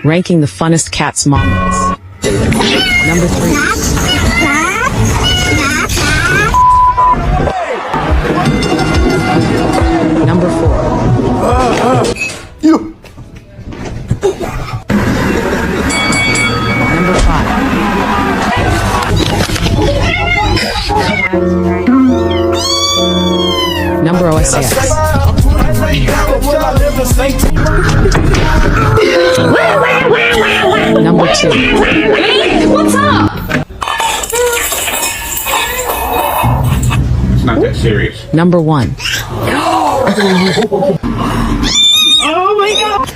Ranking the funnest cats moments. Number 3. Number 4. You. Number 5. Number OSS. Number 2. What's up? It's not that serious. Number 1. Oh my god!